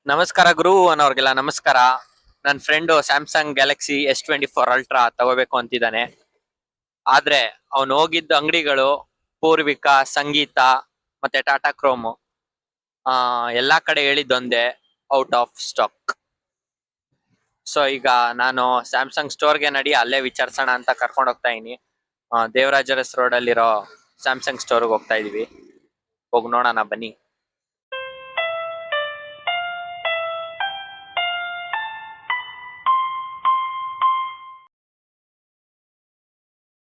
ನಮಸ್ಕಾರ ಗುರು ಅನ್ನೋರ್ಗೆಲ್ಲ ನಮಸ್ಕಾರ. ನನ್ನ friend Samsung Galaxy S24 Ultra ತಗೋಬೇಕು ಅಂತಿದ್ದಾನೆ. ಆದ್ರೆ ಅವನು ಹೋಗಿದ್ದ ಅಂಗಡಿಗಳು ಪೂರ್ವಿಕಾ, ಸಂಗೀತ ಮತ್ತೆ ಟಾಟಾ ಕ್ರೋಮ್. ಎಲ್ಲಾ ಕಡೆ ಹೇಳಿದ್ದೊಂದೇ, ಔಟ್ ಆಫ್ ಸ್ಟಾಕ್. ಸೊ ಈಗ ನಾನು ಸ್ಯಾಮ್ಸಂಗ್ ಸ್ಟೋರ್ಗೆ ನಡಿ, ಅಲ್ಲೇ ವಿಚಾರಿಸೋಣ ಅಂತ ಕರ್ಕೊಂಡು ಹೋಗ್ತಾ ಇದೀನಿ. ದೇವರಾಜ ಅರಸ್ ರೋಡ್ ಅಲ್ಲಿರೋ ಸ್ಯಾಮ್ಸಂಗ್ ಸ್ಟೋರ್ಗೆ ಹೋಗ್ತಾ ಇದೀವಿ. ಹೋಗಿ ನೋಡೋಣ ಬನ್ನಿ.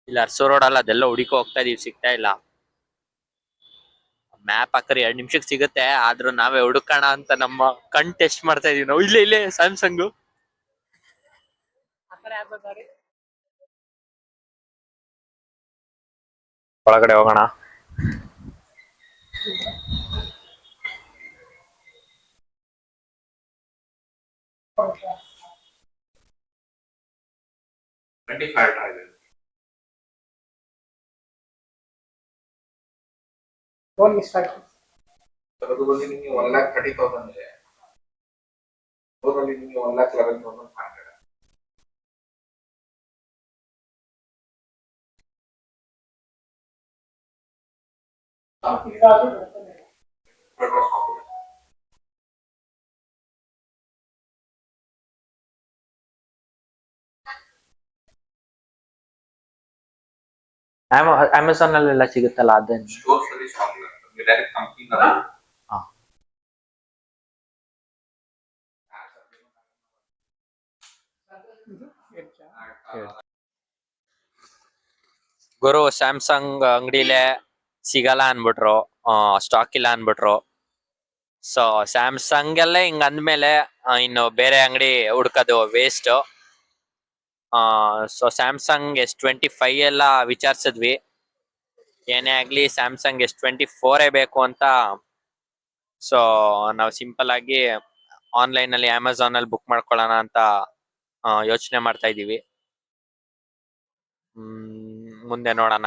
ಇಲ್ಲ ಅರಸು ರೋಡ್ ಅಲ್ಲ, ಅದೆಲ್ಲ ಹುಡುಕೋ ಹೋಗ್ತಾ ಇದೀವಿ, ಸಿಗ್ತಾ ಇಲ್ಲ. ಮ್ಯಾಪ್ ಹಾಕ್ರಿ 2 ನಿಮಿಷಕ್ಕೆ ಸಿಗುತ್ತೆ, ಆದ್ರೂ ನಾವೇ ಹುಡುಕೋಣ ಅಂತ ನಮ್ಮ ಕಣ್ ಟೆಸ್ಟ್ ಮಾಡ್ತಾ ಇದೀವಿ ನಾವು. ಇಲ್ಲೇ ಸ್ಯಾಮ್ಸಂಗ್ ಒಳಗಡೆ ಹೋಗೋಣ. ಲೋನ್ ಎಷ್ಟಾಯ್ತು? ಅದರದ್ದು ಬಂದು ನಿಮಗೆ 1,30,000 ಇದೆ. ಲೋನಲ್ಲಿ ನಿಮಗೆ 1,11,500. ಅಮೆಝಾನ್ ಅಲ್ಲೆಲ್ಲ ಸಿಗುತ್ತಲ್ಲ ಅದೇನು? ಸ್ಟೋರ್ಸ್ ಅಲ್ಲಿ ಶಾಪ್ ಇಲ್ಲ, ನಿಮಗೆ ಡೈರೆಕ್ಟ್ ಕಂಪನಿ ಹಾ. ಗುರು ಸ್ಯಾಮ್ಸಂಗ್ ಅಂಗಡಿಲೇ ಸಿಗಲ್ಲ ಅನ್ಬಿಟ್ರು, ಸ್ಟಾಕ್ ಇಲ್ಲ ಅನ್ಬಿಟ್ರು. ಸೊ ಸ್ಯಾಮ್ಸಂಗ್ ಎಲ್ಲ ಹಿಂಗ ಅಂದ್ಮೇಲೆ ಇನ್ನು ಬೇರೆ ಅಂಗಡಿ ಹುಡ್ಕೋದು ವೇಸ್ಟ್. ಸೊ ಸ್ಯಾಮ್ಸಂಗ್ S25 ಎಲ್ಲ ವಿಚಾರಿಸಿದ್ವಿ. ಏನೇ ಆಗ್ಲಿ ಸ್ಯಾಮ್ಸಂಗ್ S24 ಬೇಕು ಅಂತ. ಸೊ ನಾವು ಸಿಂಪಲ್ ಆಗಿ ಆನ್ಲೈನ್ ಅಲ್ಲಿ ಅಮೆಝಾನ್ ಅಲ್ಲಿ ಬುಕ್ ಮಾಡ್ಕೊಳ್ಳೋಣ ಅಂತ ಯೋಚನೆ ಮಾಡ್ತಾ ಇದೀವಿ. ಮುಂದೆ ನೋಡೋಣ.